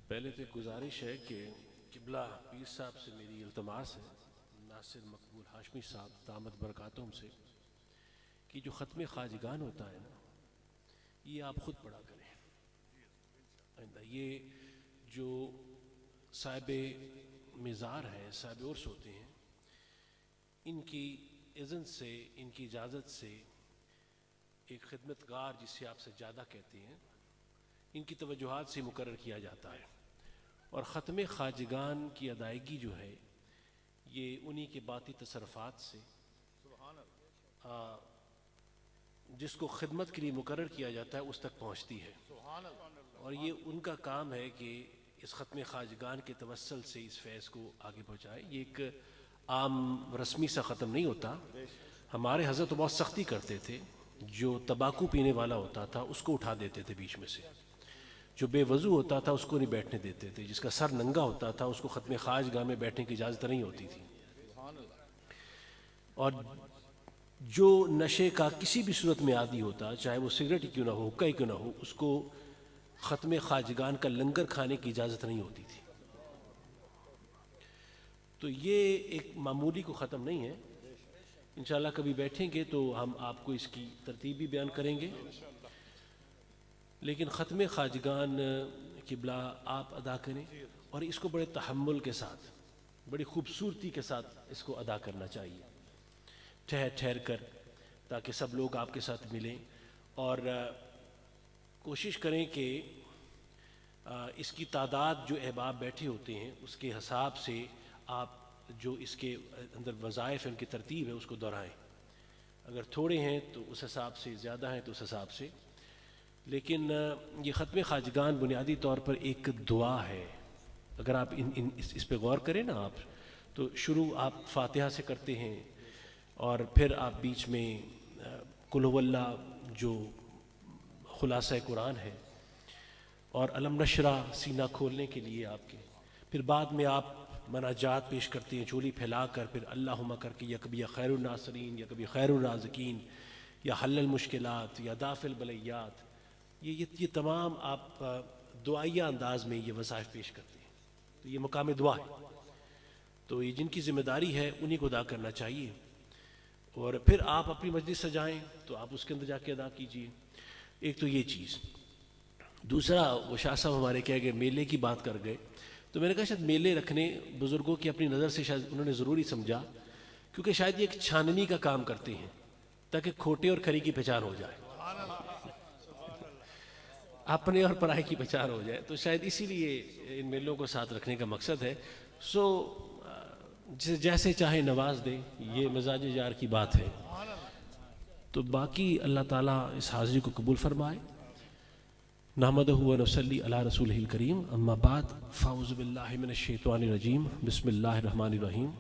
پہلے تو گزارش ہے کہ قبلہ پیر صاحب سے میری التماس ہے، ناصر مقبول ہاشمی صاحب دامت برکاتہم سے، کہ جو ختم خواجگان ہوتا ہے نا، یہ آپ خود پڑھا کریں آئندہ۔ یہ جو صاحب مزار ہیں، صاحب عرس ہوتے ہیں، ان کی اذن سے، ان کی اجازت سے ایک خدمتگار جسے آپ سجادہ کہتے ہیں، ان کی توجہات سے مقرر کیا جاتا ہے، اور ختم خواجگان کی ادائیگی جو ہے یہ انہی کے باطی تصرفات سے جس کو خدمت کے لیے مقرر کیا جاتا ہے اس تک پہنچتی ہے، اور یہ ان کا کام ہے کہ اس ختم خواجگان کے توسل سے اس فیض کو آگے پہنچائے۔ یہ ایک عام رسمی سا ختم نہیں ہوتا۔ ہمارے حضرت تو بہت سختی کرتے تھے، جو تمباکو پینے والا ہوتا تھا اس کو اٹھا دیتے تھے بیچ میں سے، جو بے وضو ہوتا تھا اس کو نہیں بیٹھنے دیتے تھے، جس کا سر ننگا ہوتا تھا اس کو ختم خواجگاہ میں بیٹھنے کی اجازت نہیں ہوتی تھی، اور جو نشے کا کسی بھی صورت میں عادی ہوتا، چاہے وہ سگریٹ ہی کیوں نہ ہو، حقہ ہی کیوں نہ ہو، اس کو ختم خواجگان کا لنگر کھانے کی اجازت نہیں ہوتی تھی۔ تو یہ ایک معمولی کو ختم نہیں ہے، انشاءاللہ کبھی بیٹھیں گے تو ہم آپ کو اس کی ترتیب بھی بیان کریں گے، لیکن ختم خواجگان قبلہ آپ ادا کریں، اور اس کو بڑے تحمل کے ساتھ، بڑی خوبصورتی کے ساتھ اس کو ادا کرنا چاہیے، ٹھہر ٹھہر کر، تاکہ سب لوگ آپ کے ساتھ ملیں، اور کوشش کریں کہ اس کی تعداد جو احباب بیٹھے ہوتے ہیں اس کے حساب سے آپ جو اس کے اندر وظائف ان کی ترتیب ہے اس کو دہرائیں، اگر تھوڑے ہیں تو اس حساب سے، زیادہ ہیں تو اس حساب سے۔ لیکن یہ ختم خواجگان بنیادی طور پر ایک دعا ہے، اگر آپ اس پہ غور کریں نا، آپ تو شروع آپ فاتحہ سے کرتے ہیں، اور پھر آپ بیچ میں قل هو اللہ جو خلاصہ قرآن ہے، اور علم نشرح سینہ کھولنے کے لیے آپ کے، پھر بعد میں آپ مناجات پیش کرتے ہیں چولی پھیلا کر، پھر اللہم کر کے، یا کبھی یا خیر الناصرین، یا کبھی خیر الرازقین، یا حل المشکلات، یا دافع البلیات، یہ تمام آپ دعائیہ انداز میں یہ وظائف پیش کرتے ہیں، تو یہ مقام دعا ہے، تو یہ جن کی ذمہ داری ہے انہی کو ادا کرنا چاہیے، اور پھر آپ اپنی مجلس سجائیں تو آپ اس کے اندر جا کے ادا کیجئے۔ ایک تو یہ چیز، دوسرا وہ شاہ صاحب ہمارے کہہ گئے میلے کی بات کر گئے، تو میں نے کہا شاید میلے رکھنے بزرگوں کی اپنی نظر سے شاید انہوں نے ضروری سمجھا، کیونکہ شاید یہ ایک چھاننی کا کام کرتے ہیں تاکہ کھوٹے اور کھری کی پہچان ہو جائے، اپنے اور پرائے کی پہچان ہو جائے، تو شاید اسی لیے ان میلوں کو ساتھ رکھنے کا مقصد ہے۔ جیسے چاہے نواز دیں، یہ مزاج یار کی بات ہے، تو باقی اللہ تعالیٰ اس حاضری کو قبول فرمائے۔ نحمدہ و نصلی علی رسولہ الکریم، اما بعد، فاعوذ باللہ من الشیطان الرجیم، بسم اللہ الرحمن الرحیم۔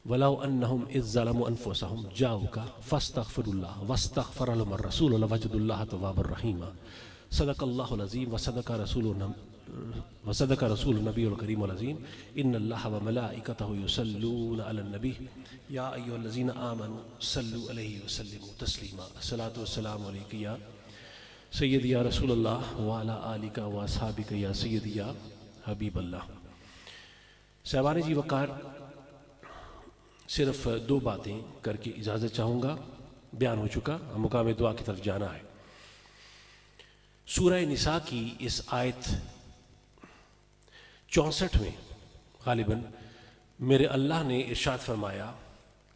وَلَوْ أَنَّهُمْ إِذْ ظَلَمُوا أَنفُسَهُمْ جَاءُوكَ فَاسْتَغْفِرُوا اللَّهَ وَاسْتَغْفَرَ لَهُمُ الرَّسُولُ لَوَجَدُوا اللَّهَ تَوَّابًا رَحِيمًا۔ صدق اللہ العظیم وصدق رسول النبی الکریم العظیم۔ ان اللہ وملائکتہ یصلون علی النبی یا ایھا الذین آمنوا صلوا علیہ وسلموا تسلیما۔ الصلاۃ والسلام علیک یا سیدی یا رسول اللہ وعلی آلک واصحابک یا سیدی یا حبیب اللہ۔ صاحبان جی وقار، صرف دو باتیں کر کے اجازت چاہوں گا، بیان ہو چکا، مقام دعا کی طرف جانا ہے۔ سورہ نساء کی اس آیت 64 میں غالباً میرے اللہ نے ارشاد فرمایا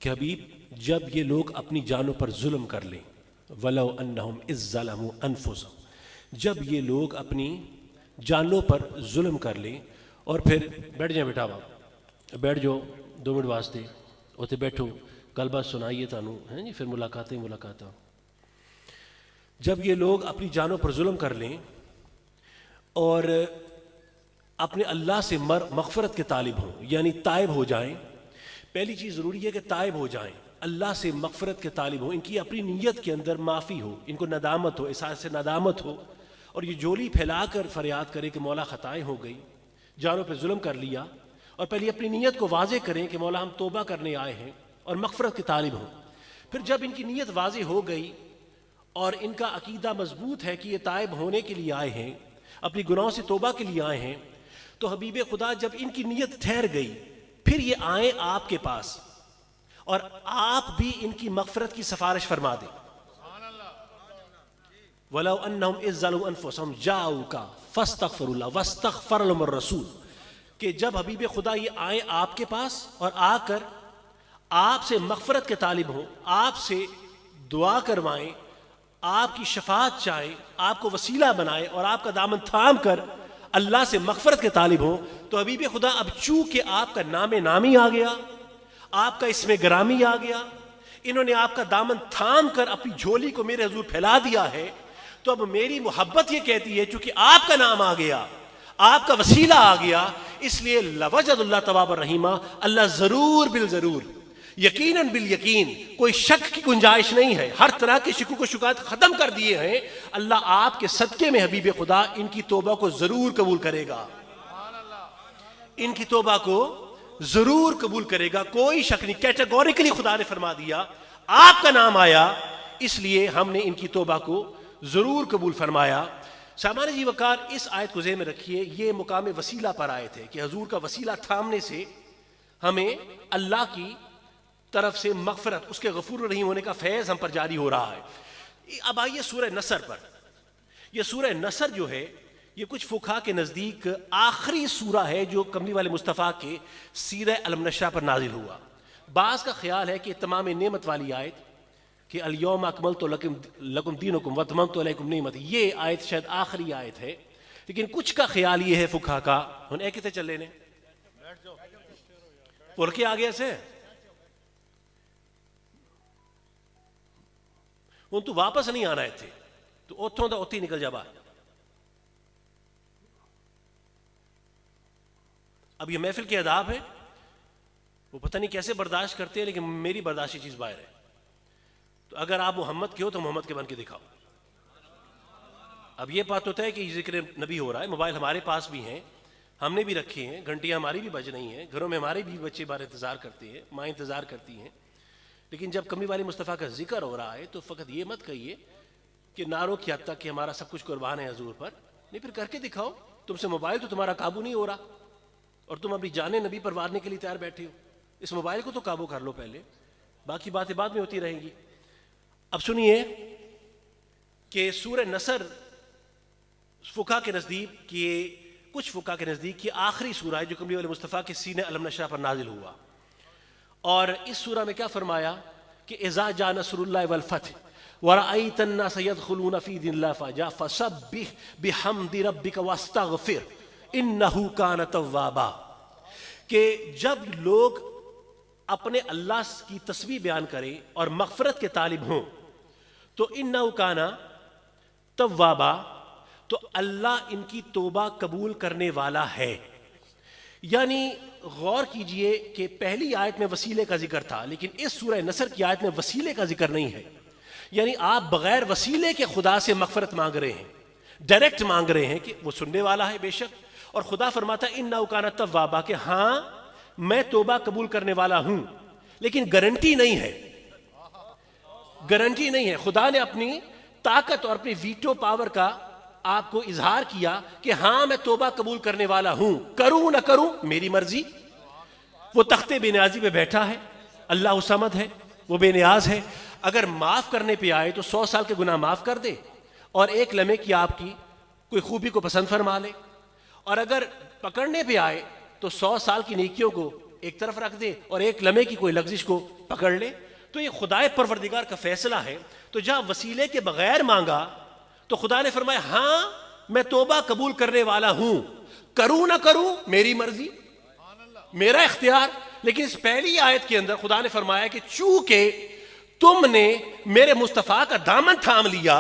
کہ حبیب، جب یہ لوگ اپنی جانوں پر ظلم کر لیں، وَلَوْ أَنَّهُمْ إِذْ ظَلَمُوا أَنفُسَهُمْ، جب یہ لوگ اپنی جانوں پر ظلم کر لیں، اور پھر بیٹھ جائیں بیٹا باپ، بیٹھ جاؤ 2 منٹ واسطے، اتنے بیٹھو، گل بات سنائیے تانوں، ہیں جی، پھر ملاقاتیں۔ جب یہ لوگ اپنی جانوں پر ظلم کر لیں اور اپنے اللہ سے مغفرت کے طالب ہوں، یعنی تائب ہو جائیں، پہلی چیز ضروری ہے کہ تائب ہو جائیں، اللہ سے مغفرت کے طالب ہوں، ان کی اپنی نیت کے اندر معافی ہو، ان کو ندامت ہو، احساس سے ندامت ہو، اور یہ جولی پھیلا کر فریاد کرے کہ مولا خطائیں ہو گئی، جانوں پہ ظلم کر لیا، اور پہلے اپنی نیت کو واضح کریں کہ مولا ہم توبہ کرنے آئے ہیں اور مغفرت کے طالب ہوں۔ پھر جب ان کی نیت واضح ہو گئی اور ان کا عقیدہ مضبوط ہے کہ یہ تائب ہونے کے لیے آئے ہیں، اپنی گناہوں سے توبہ کے لیے آئے ہیں، تو حبیب خدا جب ان کی نیت ٹھہر گئی پھر یہ آئیں آپ کے پاس اور آپ بھی ان کی مغفرت کی سفارش فرما دیں. وَلَوْ أَنَّهُمْ إِذْ ظَلَمُوا أَنفُسَهُمْ جَاءُوكَ فَاسْتَغْفَرُوا اللَّهَ وَاسْتَغْفَرَ لَهُمُ الرَّسُولُ، کہ جب حبیب خدا یہ آئیں آپ کے پاس اور آ کر آپ سے مغفرت کے طالب ہوں، آپ سے دعا کروائیں، آپ کی شفاعت چاہیں، آپ کو وسیلہ بنائیں اور آپ کا دامن تھام کر اللہ سے مغفرت کے طالب ہوں، تو حبیب خدا اب چونکہ آپ کا نام نامی آ گیا، آپ کا اسم گرامی آ گیا، انہوں نے آپ کا دامن تھام کر اپنی جھولی کو میرے حضور پھیلا دیا ہے، تو اب میری محبت یہ کہتی ہے چونکہ آپ کا نام آ گیا، آپ کا وسیلہ آ گیا، اس لیے لوجد اللہ تواب الرحیمہ، اللہ ضرور بالضرور، یقیناً بالیقین، کوئی شک کی گنجائش نہیں ہے، ہر طرح کے شکوک و شکایات ختم کر دیے ہیں، اللہ آپ کے صدقے میں حبیب خدا ان کی توبہ کو ضرور قبول کرے گا، ان کی توبہ کو ضرور قبول کرے گا، کوئی شک نہیں. کیٹیگوریکلی خدا نے فرما دیا، آپ کا نام آیا اس لیے ہم نے ان کی توبہ کو ضرور قبول فرمایا. سامان جی وقار، اس آیت کو ذہن میں رکھیے، یہ مقام وسیلہ پر آئے تھے کہ حضور کا وسیلہ تھامنے سے ہمیں اللہ کی طرف سے مغفرت، اس کے غفور الرحیم ہونے کا فیض ہم پر جاری ہو رہا ہے. اب آئیے سورہ نصر پر. یہ سورہ نصر جو ہے یہ کچھ فقہا کے نزدیک آخری سورہ ہے جو کملی والے مصطفیٰ کے سیرہ الم نشرح پر نازل ہوا. بعض کا خیال ہے کہ تمام نعمت والی آیت کہ الیوم اکملت لکم دینکم واتممت علیکم نعمتی، یہ آیت شاید آخری آیت ہے، لیکن کچھ کا خیال یہ ہے فقہا کا، ہن اے کتے چلے نے پڑھ کے آگے سے ہن تو واپس نہیں آنا ہے تو اتھوں دا اتھی نکل جا باہر. اب یہ محفل کے آداب ہے، وہ پتہ نہیں کیسے برداشت کرتے ہیں، لیکن میری برداشتی چیز باہر ہے. تو اگر آپ محمد کے ہو تو محمد کے بن کے دکھاؤ. اب یہ بات ہوتا ہے کہ یہ ذکر نبی ہو رہا ہے، موبائل ہمارے پاس بھی ہیں، ہم نے بھی رکھے ہیں، گھنٹیاں ہماری بھی بج رہی ہیں، گھروں میں ہمارے بھی بچے بار انتظار کرتے ہیں، ماں انتظار کرتی ہیں، لیکن جب کمی والے مصطفیٰ کا ذکر ہو رہا ہے تو فقط یہ مت کہیے کہ نعروں کی حد تک کہ ہمارا سب کچھ قربان ہے حضور پر. نہیں، پھر کر کے دکھاؤ. تم سے موبائل تو تمہارا قابو نہیں ہو رہا اور تم اپنی جان نبی پر وارنے کے لیے تیار بیٹھے ہو. اس موبائل کو تو قابو کر لو پہلے، باقی باتیں بعد میں ہوتی رہیں گی. اب سنیے کہ سورہ نصر فقہا کے نزدیک کہ کچھ فقہا کے نزدیک یہ آخری سورہ ہے جو کملی والے مصطفیٰ کے سینہ الم نشرح پر نازل ہوا. اور اس سورہ میں کیا فرمایا کہ اذا جاء نصر اللہ والفتح ورأیت الناس يدخلون فی دین اللہ افواجا فسبح بحمد ربک واستغفر انہ کان توابا، کہ جب لوگ اپنے اللہ کی تسبیح بیان کریں اور مغفرت کے طالب ہوں تو انہ کان توابا، تو اللہ ان کی توبہ قبول کرنے والا ہے. یعنی غور کیجئے کہ پہلی آیت میں وسیلے کا ذکر تھا، لیکن اس سورہ نصر کی آیت میں وسیلے کا ذکر نہیں ہے. یعنی آپ بغیر وسیلے کے خدا سے مغفرت مانگ رہے ہیں، ڈائریکٹ مانگ رہے ہیں کہ وہ سننے والا ہے بے شک. اور خدا فرماتا ہے انہ کان توابا، کہ ہاں میں توبہ قبول کرنے والا ہوں، لیکن گارنٹی نہیں ہے، گارنٹی نہیں ہے. خدا نے اپنی طاقت اور اپنی ویٹو پاور کا آپ کو اظہار کیا کہ ہاں میں توبہ قبول کرنے والا ہوں، کروں نہ کروں میری مرضی. وہ تخت بے نیازی پہ بیٹھا ہے، اللہ صمد ہے، وہ بے نیاز ہے. اگر معاف کرنے پہ آئے تو 100 سال کے گناہ معاف کر دے اور ایک لمحے کی آپ کی کوئی خوبی کو پسند فرما لے. اور اگر پکڑنے پہ آئے تو 100 سال کی نیکیوں کو ایک طرف رکھ دے اور ایک لمحے کی کوئی لغزش کو پکڑ لے. تو یہ خدائے پروردگار کا فیصلہ ہے. تو جہاں وسیلے کے بغیر مانگا تو خدا نے فرمایا ہاں میں توبہ قبول کرنے والا ہوں، کروں نہ کروں میری مرضی، میرا اختیار. لیکن اس پہلی آیت کے اندر خدا نے فرمایا کہ چونکہ تم نے میرے مصطفیٰ کا دامن تھام لیا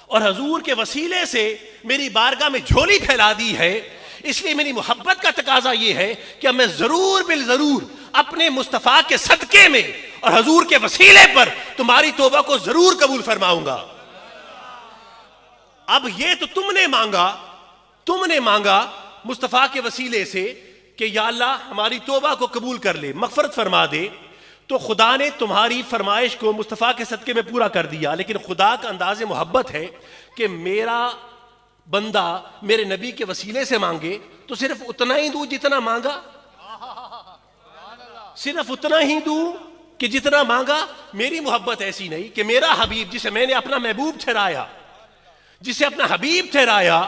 اور حضور کے وسیلے سے میری بارگاہ میں جھولی پھیلا دی ہے، اس لیے میری محبت کا تقاضا یہ ہے کہ میں ضرور بالضرور اپنے مصطفیٰ کے صدقے میں اور حضور کے وسیلے پر تمہاری توبہ کو ضرور قبول فرماؤں گا. اب یہ تو تم نے مانگا مصطفیٰ کے وسیلے سے کہ یا اللہ ہماری توبہ کو قبول کر لے، مغفرت فرما دے. تو خدا نے تمہاری فرمائش کو مصطفیٰ کے صدقے میں پورا کر دیا. لیکن خدا کا انداز محبت ہے کہ میرا بندہ میرے نبی کے وسیلے سے مانگے تو صرف اتنا ہی دوں جتنا مانگا, صرف اتنا ہی دوں کہ جتنا مانگا. میری محبت ایسی نہیں کہ میرا حبیب جسے میں نے اپنا محبوب ٹھہرایا, جسے اپنا حبیب ٹھہرایا,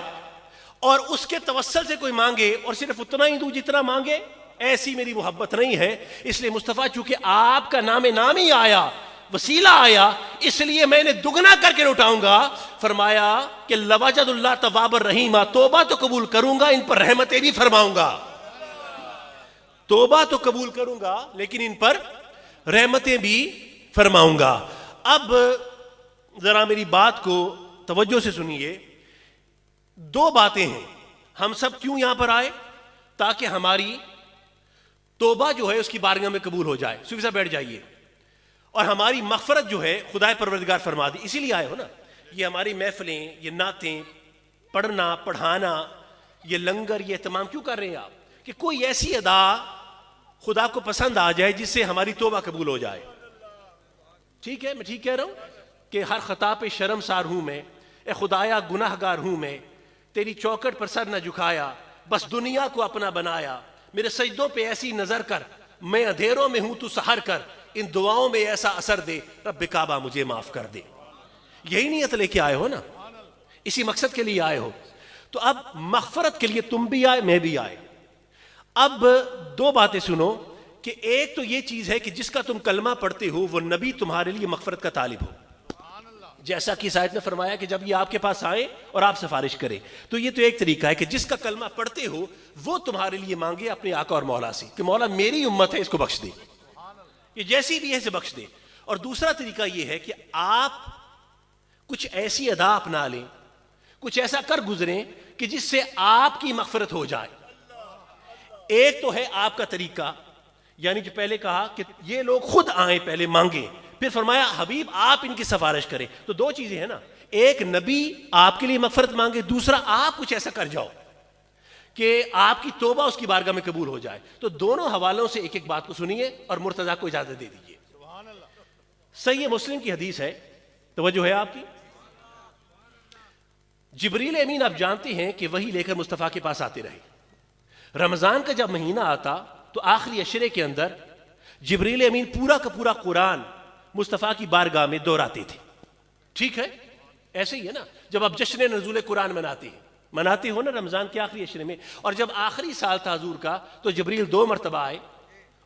اور اس کے توسل سے کوئی مانگے اور صرف اتنا ہی دوں جتنا مانگے, ایسی میری محبت نہیں ہے. اس لیے مصطفیٰ چونکہ آپ کا نام ہی آیا, وسیلہ آیا, اس لیے میں نے دگنا کر کے لوٹاؤں گا. فرمایا کہ لوجد اللہ تواب الرحیم, توبہ تو قبول کروں گا, ان پر رحمتیں بھی فرماؤں گا. توبہ تو قبول کروں گا لیکن ان پر رحمتیں بھی فرماؤں گا. اب ذرا میری بات کو توجہ سے سنیے. دو باتیں ہیں. ہم سب کیوں یہاں پر آئے؟ تاکہ ہماری توبہ جو ہے اس کی بارگاہ میں قبول ہو جائے. صوفی صاحب بیٹھ جائیے. اور ہماری مغفرت جو ہے خدا پروردگار فرما دی. اسی لیے آئے ہو نا. یہ ہماری محفلیں, یہ نعتیں پڑھنا, پڑھانا, یہ لنگر, یہ اہتمام کیوں کر رہے ہیں آپ؟ کہ کوئی ایسی ادا خدا کو پسند آ جائے جس سے ہماری توبہ قبول ہو جائے. ٹھیک ہے, میں ٹھیک کہہ رہا ہوں کہ ہر خطا پہ شرمسار ہوں میں, اے خدایا گناہ گار ہوں میں, تیری چوکٹ پر سر نہ جھکایا, بس دنیا کو اپنا بنایا, میرے سجدوں پہ ایسی نظر کر, میں اندھیروں میں ہوں تو سحر کر, ان دعاؤں میں ایسا اثر دے, رب کعبہ مجھے معاف کر دے. یہی نیت لے کے آئے ہو نا, اسی مقصد کے لیے آئے ہو. تو اب مغفرت کے لیے تم بھی آئے, میں بھی آئے. اب دو باتیں سنو کہ ایک تو یہ چیز ہے کہ جس کا تم کلمہ پڑھتے ہو وہ نبی تمہارے لیے مغفرت کا طالب ہو, جیسا کہ اس آیت میں فرمایا کہ جب یہ آپ کے پاس آئے اور آپ سفارش کرے. تو یہ تو ایک طریقہ ہے کہ جس کا کلمہ پڑھتے ہو وہ تمہارے لیے مانگے اپنے آقا اور مولا سے کہ مولا میری امت ہے, اس کو بخش دے, یہ جیسی بھی ہے اسے بخش دے. اور دوسرا طریقہ یہ ہے کہ آپ کچھ ایسی ادا اپنا لیں, کچھ ایسا کر گزریں کہ جس سے آپ کی مغفرت ہو جائے. ایک تو ہے آپ کا طریقہ, یعنی جو پہلے کہا کہ یہ لوگ خود آئیں پہلے مانگیں, پھر فرمایا حبیب آپ ان کی سفارش کریں. تو دو چیزیں ہیں نا, ایک نبی آپ کے لیے مغفرت مانگے, دوسرا آپ کچھ ایسا کر جاؤ کہ آپ کی توبہ اس کی بارگاہ میں قبول ہو جائے. تو دونوں حوالوں سے ایک ایک بات کو سنیے اور مرتضیٰ کو اجازت دے دیجیے. صحیح مسلم کی حدیث ہے, توجہ ہے آپ کی. جبریل امین آپ جانتے ہیں کہ وہی لے کر مصطفیٰ کے پاس آتے رہے. رمضان کا جب مہینہ آتا تو آخری عشرے کے اندر جبریل امین پورا کا پورا قرآن مصطفیٰ کی بارگاہ میں دہراتے تھے. ٹھیک ہے, ایسے ہی ہے نا, جب آپ جشن نزول قرآن مناتے ہو نا رمضان کے آخری عشرے میں, اور جب آخری سال تھا حضور کا تو جبریل 2 مرتبہ آئے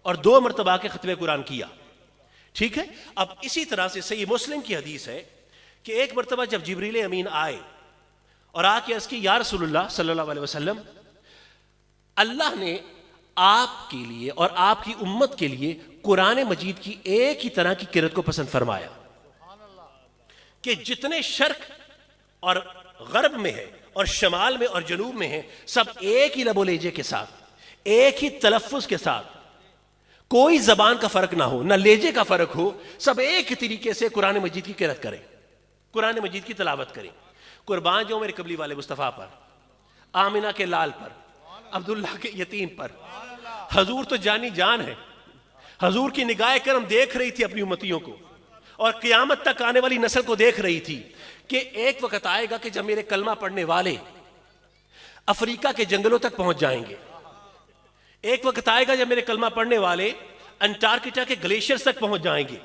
اور 2 مرتبہ کے ختم قرآن کیا. ٹھیک ہے. اب اسی طرح سے صحیح مسلم کی حدیث ہے کہ ایک مرتبہ جب جبریل امین آئے اور آ کے عرض کی یا رسول اللہ صلی اللہ علیہ وسلم, اللہ نے آپ کے لیے اور آپ کی امت کے لیے قرآن مجید کی ایک ہی طرح کی قرأت کو پسند فرمایا کہ جتنے شرق اور غرب میں ہے اور شمال میں اور جنوب میں ہیں, سب ایک ہی لب و لہجے کے ساتھ, ایک ہی تلفظ کے ساتھ, کوئی زبان کا فرق نہ ہو, نہ لہجے کا فرق ہو, سب ایک ہی طریقے سے قرآن مجید کی قرأت کریں, قرآن مجید کی تلاوت کریں. قربان جو میرے قبلی والے مصطفیٰ پر, آمنہ کے لال پر, عبداللہ کے یتیم پر. حضور تو جانی جان ہے, حضور کی نگاہ کرم دیکھ رہی تھی اپنی امتیوں کو اور قیامت تک آنے والی نسل کو دیکھ رہی تھی کہ ایک وقت آئے گا کہ جب میرے کلمہ پڑھنے والے افریقہ کے جنگلوں تک پہنچ جائیں گے, ایک وقت آئے گا جب میرے کلمہ پڑھنے والے انٹارکٹیکا کے گلیشیئرز تک پہنچ جائیں گے,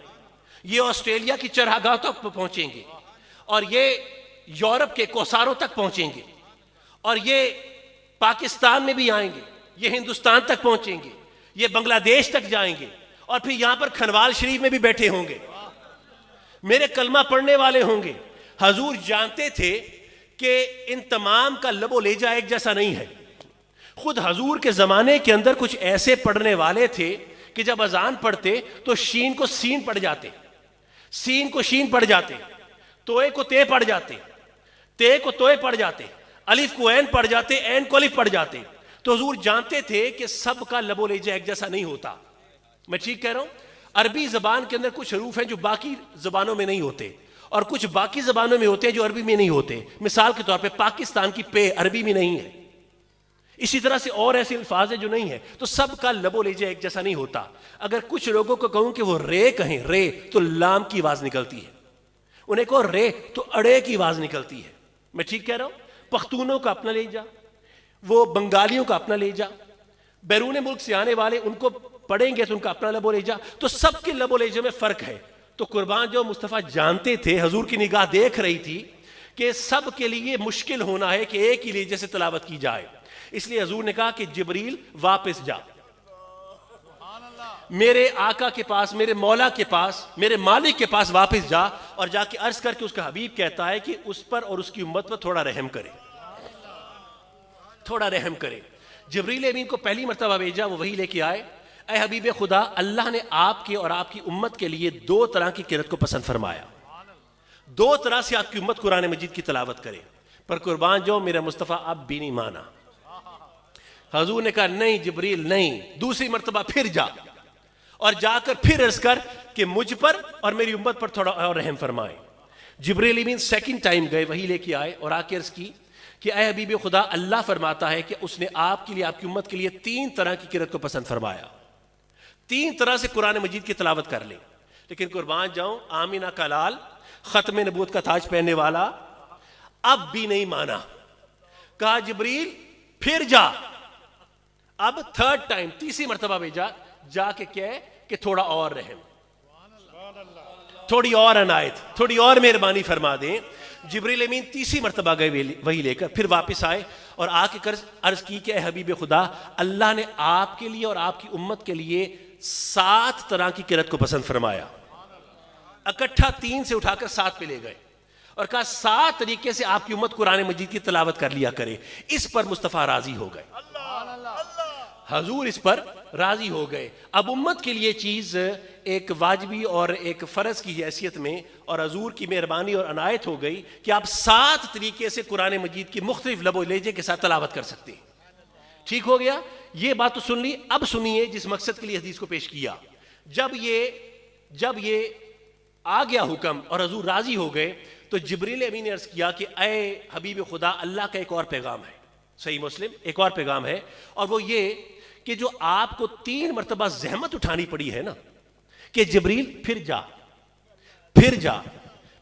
یہ آسٹریلیا کی چراگاہ تک پہنچیں گے, اور یہ یورپ کے کوساروں تک پہنچیں گے, اور یہ پاکستان میں بھی آئیں گے, یہ ہندوستان تک پہنچیں گے, یہ بنگلہ دیش تک جائیں گے, اور پھر یہاں پر کھنوال شریف میں بھی بیٹھے ہوں گے, میرے کلمہ پڑھنے والے ہوں گے. حضور جانتے تھے کہ ان تمام کا لب و لہجہ ایک جیسا نہیں ہے. خود حضور کے زمانے کے اندر کچھ ایسے پڑھنے والے تھے کہ جب اذان پڑھتے تو شین کو سین پڑھ جاتے, سین کو شین پڑھ جاتے, توئے کو تے پڑھ جاتے, تے کو توئے پڑھ جاتے, الف کو عین پڑھ جاتے, عین کو الف پڑھ جاتے. تو حضور جانتے تھے کہ سب کا لب و لہجہ ایک جیسا نہیں ہوتا. میں ٹھیک کہہ رہا ہوں؟ عربی زبان کے اندر کچھ حروف ہیں جو باقی زبانوں میں نہیں ہوتے, اور کچھ باقی زبانوں میں ہوتے ہیں جو عربی میں نہیں ہوتے. مثال کے طور پہ پاکستان کی پے عربی میں نہیں ہے, اسی طرح سے اور ایسے الفاظ ہیں جو نہیں ہیں، تو سب کا لب و لہجہ ایک جیسا نہیں ہوتا. اگر کچھ لوگوں کو کہوں کہ وہ رے کہیں، رے، تو لام کی آواز نکلتی ہے. انہیں کہو رے تو اڑے کی آواز نکلتی ہے. میں ٹھیک کہہ رہا ہوں؟ پختونوں کا اپنا لہجہ، وہ بنگالیوں کا اپنا لہجہ، بیرون ملک سے آنے والے ان کو پڑھیں گے تو ان کا اپنا لب و لہجہ، تو سب کے لب و لہجے میں فرق ہے. تو قربان جو مصطفیٰ جانتے تھے، حضور کی نگاہ دیکھ رہی تھی کہ سب کے لیے مشکل ہونا ہے کہ ایک ہی لہجے سے تلاوت کی جائے، اس لیے حضور نے کہا کہ جبریل واپس جا، میرے آقا کے پاس، میرے مولا کے پاس، میرے مالک کے پاس واپس جا، اور جا کے عرض کر کے اس کا حبیب کہتا ہے کہ اس پر اور اس کی امت پر تھوڑا رحم کرے، تھوڑا رحم کرے. جبریل امین کو پہلی مرتبہ بھیجا، وہ وہی لے کے آئے. اے حبیب خدا، اللہ نے آپ کے اور آپ کی امت کے لیے دو طرح کی قرأت کو پسند فرمایا، دو طرح سے آپ کی امت قرآن مجید کی تلاوت کرے. پر قربان جو میرا مصطفیٰ اب بھی نہیں مانا. حضور نے کہا نہیں جبریل نہیں، دوسری مرتبہ پھر جا، اور جا کر پھر عرض کر کہ مجھ پر اور میری امت پر تھوڑا اور رحم فرمائے. جبریل امین سیکنڈ ٹائم گئے، وہی لے کے آئے اور آ کے عرض کی کہ اے حبیب خدا، اللہ فرماتا ہے کہ اس نے آپ کے لیے، آپ کی امت کے لیے تین طرح کی قرأت کو پسند فرمایا، تین طرح سے قرآن مجید کی تلاوت کر لیں. لیکن قربان جاؤں، آمینہ کا لال، ختم نبوت کا تاج پہننے والا، اب بھی نہیں مانا. کہا جبریل پھر جا. اب تھرڈ ٹائم، تیسری مرتبہ بھیجا، جا کے کہے کہ تھوڑا اور رحم، تھوڑی اور عنایت، تھوڑی اور مہربانی فرما دیں. جبریل امین تیسری مرتبہ گئے وہی لے کر، پھر واپس آئے اور آ کے عرض کی کہ اے حبیب خدا، اللہ نے آپ کے لیے اور آپ کی امت کے لیے 7 طرح کی قرأت کو پسند فرمایا. اکٹھا 3 سے اٹھا کر 7 پہ لے گئے اور کہا 7 طریقے سے آپ کی امت قرآن مجید کی تلاوت کر لیا کرے. اس پر مصطفیٰ راضی ہو گئے، حضور اس پر راضی ہو گئے. اب امت کے لیے چیز ایک واجبی اور ایک فرض کی حیثیت میں، اور حضور کی مہربانی اور عنایت ہو گئی کہ آپ 7 طریقے سے قرآن مجید کی مختلف لب و لہجے کے ساتھ تلاوت کر سکتے ہیں. ٹھیک ہو گیا؟ یہ بات تو سن لی. اب سنیے جس مقصد کے لیے حدیث کو پیش کیا. جب یہ آ گیا حکم اور حضور راضی ہو گئے تو جبریل امین نے عرض کیا کہ اے حبیب خدا، اللہ کا ایک اور پیغام ہے. صحیح مسلم، ایک اور پیغام ہے، اور وہ یہ کہ جو آپ کو 3 مرتبہ زحمت اٹھانی پڑی ہے نا کہ جبریل پھر جا، پھر جا،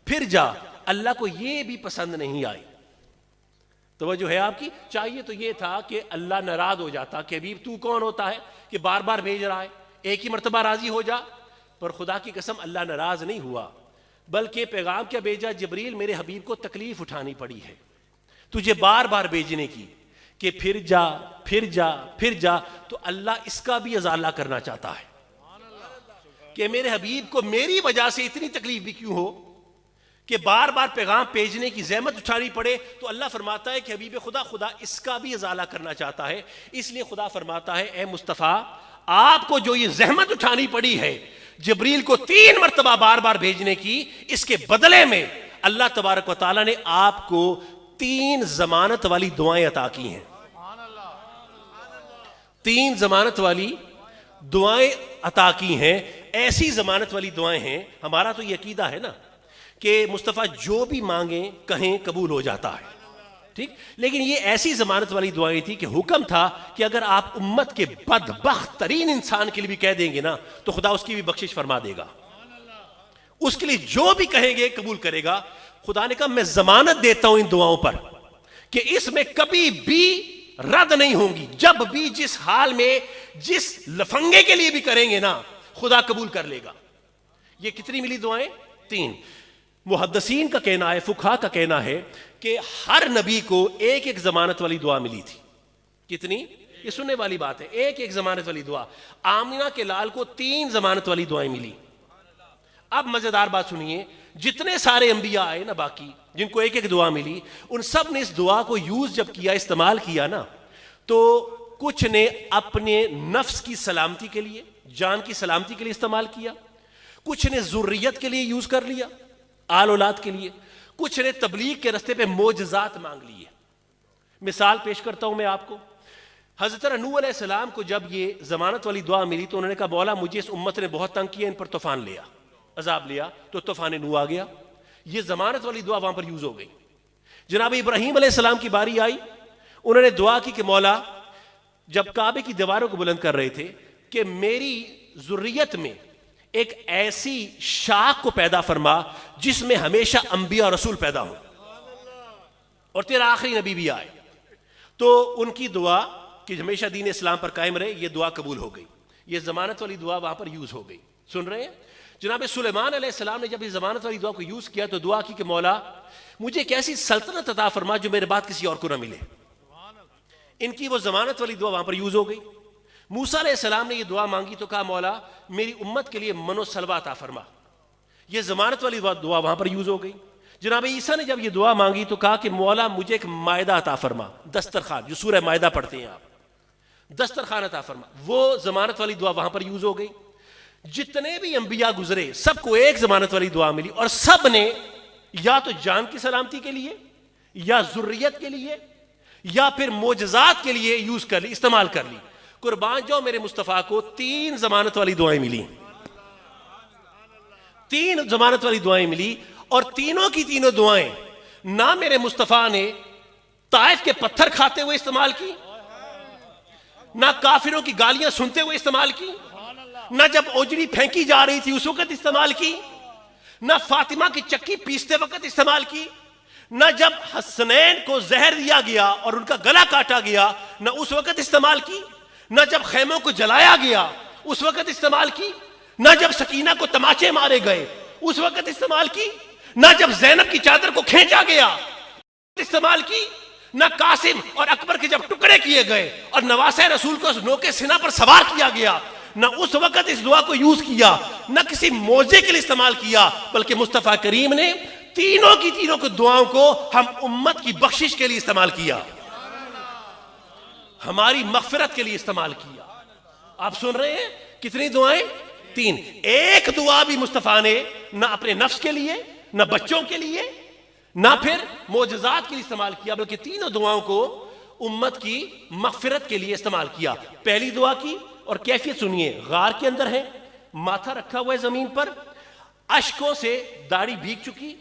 پھر جا، اللہ کو یہ بھی پسند نہیں آئی. توجہ ہے آپ کی؟ چاہیے تو یہ تھا کہ اللہ ناراض ہو جاتا کہ حبیب تو کون ہوتا ہے کہ بار بار بھیج رہا ہے، ایک ہی مرتبہ راضی ہو جا. پر خدا کی قسم اللہ ناراض نہیں ہوا، بلکہ پیغام کیا بھیجا، جبریل میرے حبیب کو تکلیف اٹھانی پڑی ہے تجھے بار بار بھیجنے کی کہ پھر جا، پھر جا، پھر جا. تو اللہ اس کا بھی ازالہ کرنا چاہتا ہے کہ میرے حبیب کو میری وجہ سے اتنی تکلیف بھی کیوں ہو کہ بار بار پیغام بھیجنے کی زحمت اٹھانی پڑے. تو اللہ فرماتا ہے کہ حبیب خدا اس کا بھی ازالہ کرنا چاہتا ہے. اس لیے خدا فرماتا ہے اے مصطفیٰ، آپ کو جو یہ زحمت اٹھانی پڑی ہے جبریل کو 3 مرتبہ بار بار بھیجنے کی، اس کے بدلے میں اللہ تبارک و تعالیٰ نے آپ کو 3 ضمانت والی دعائیں عطا کی ہیں. 3 ضمانت والی دعائیں عطا کی ہیں. ایسی ضمانت والی دعائیں ہیں، ہمارا تو یہ عقیدہ ہے نا کہ مصطفیٰ جو بھی مانگیں کہیں قبول ہو جاتا ہے، ٹھیک. لیکن یہ ایسی ضمانت والی دعائیں تھی کہ حکم تھا کہ اگر آپ امت کے بدبخت ترین انسان کے لیے بھی کہہ دیں گے نا تو خدا اس کی بھی بخشش فرما دے گا، اس کے لیے جو بھی کہیں گے قبول کرے گا. خدا نے کہا میں ضمانت دیتا ہوں ان دعاؤں پر کہ اس میں کبھی بھی رد نہیں ہوں گی. جب بھی جس حال میں جس لفنگے کے لیے بھی کریں گے نا خدا قبول کر لے گا. یہ کتنی ملی دعائیں؟ 3. محدثین کا کہنا ہے، فقہا کا کہنا ہے کہ ہر نبی کو ایک ایک ضمانت والی دعا ملی تھی. کتنی؟ یہ سننے والی بات ہے، ایک ایک ضمانت والی دعا. آمینہ کے لال کو 3 ضمانت والی دعائیں ملی. اب مزیدار بات سنیے، جتنے سارے انبیاء آئے نا باقی جن کو ایک ایک دعا ملی، ان سب نے اس دعا کو یوز جب کیا، استعمال کیا نا، تو کچھ نے اپنے نفس کی سلامتی کے لیے، جان کی سلامتی کے لیے استعمال کیا، کچھ نے ذریت کے لیے یوز کر لیا، آل اولاد کے لیے، کچھ نے تبلیغ کے رستے پہ معجزات مانگ لیے. مثال پیش کرتا ہوں میں آپ کو. حضرت نوح علیہ السلام کو جب یہ ضمانت والی دعا ملی تو انہوں نے کہا مولا مجھے اس امت نے بہت تنگ کیا، ان پر طوفان لیا، عذاب لیا. تو طوفان نوح آ گیا. یہ ضمانت والی دعا وہاں پر یوز ہو گئی. جناب ابراہیم علیہ السلام کی باری آئی، انہوں نے دعا کی کہ مولا جب کعبے کی دیواروں کو بلند کر رہے تھے کہ میری ذریت میں ایک ایسی شاخ کو پیدا فرما جس میں ہمیشہ انبیاء اور رسول پیدا ہوں اور تیرا آخری نبی بھی آئے. تو ان کی دعا کہ ہمیشہ دین اسلام پر قائم رہے, یہ دعا قبول ہو گئی. یہ ضمانت والی دعا وہاں پر یوز ہو گئی. سن رہے ہیں؟ جناب سلیمان علیہ السلام نے جب اس ضمانت والی دعا کو یوز کیا تو دعا کی کہ مولا مجھے ایک ایسی سلطنت عطا فرما جو میرے بعد کسی اور کو نہ ملے. ان کی وہ ضمانت والی دعا وہاں پر یوز ہو گئی. موسیٰ علیہ السلام نے یہ دعا مانگی تو کہا مولا میری امت کے لیے من و سلوہ عطا فرما. یہ ضمانت والی دعا وہاں پر یوز ہو گئی. جناب عیسیٰ نے جب یہ دعا مانگی تو کہا کہ مولا مجھے ایک مائدہ عطا فرما, دسترخوان, جو سورہ مائدہ پڑھتے ہیں آپ, دسترخوان عطا فرما. وہ ضمانت والی دعا وہاں پر یوز ہو گئی. جتنے بھی انبیاء گزرے سب کو ایک ضمانت والی دعا ملی اور سب نے یا تو جان کی سلامتی کے لیے یا ذریت کے لیے یا پھر معجزات کے لیے یوز کر لی, استعمال کر لی. قربان جو میرے مصطفیٰ کو 3 ضمانت والی دعائیں ملی, 3 ضمانت والی دعائیں ملی اور تینوں کی تینوں دعائیں نہ میرے مصطفیٰ نے طائف کے پتھر کھاتے ہوئے استعمال کی, نہ کافروں کی گالیاں سنتے ہوئے استعمال کی, نہ جب اوجڑی پھینکی جا رہی تھی اس وقت استعمال کی, نہ فاطمہ کی چکی پیستے وقت استعمال کی, نہ جب حسنین کو زہر دیا گیا اور ان کا گلا کاٹا گیا نہ اس وقت استعمال کی, نہ جب خیموں کو جلایا گیا اس وقت استعمال کی, نہ جب سکینہ کو تماچے مارے گئے اس وقت استعمال کی, نہ جب زینب کی چادر کو کھینچا گیا استعمال کی, نہ قاسم اور اکبر کے جب ٹکڑے کیے گئے اور نواسہ رسول کو نوکے سینہ پر سوار کیا گیا نہ اس وقت اس دعا کو یوز کیا, نہ کسی موضع کے لیے استعمال کیا, بلکہ مصطفیٰ کریم نے تینوں کی تینوں کو دعاؤں کو ہم امت کی بخشش کے لیے استعمال کیا, ہماری مغفرت کے لیے استعمال کیا. آپ سن رہے ہیں کتنی دعائیں؟ 3. ایک دعا بھی مصطفیٰ نے نہ اپنے نفس کے لیے نہ بچوں کے لیے نہ پھر معجزات کے لیے استعمال کیا, بلکہ تینوں دعاؤں کو امت کی مغفرت کے لیے استعمال کیا. پہلی دعا کی اور کیفیت سنیے, غار کے اندر ہے, ماتھا رکھا ہوا ہے زمین پر, اشکوں سے داڑھی بھیگ چکی,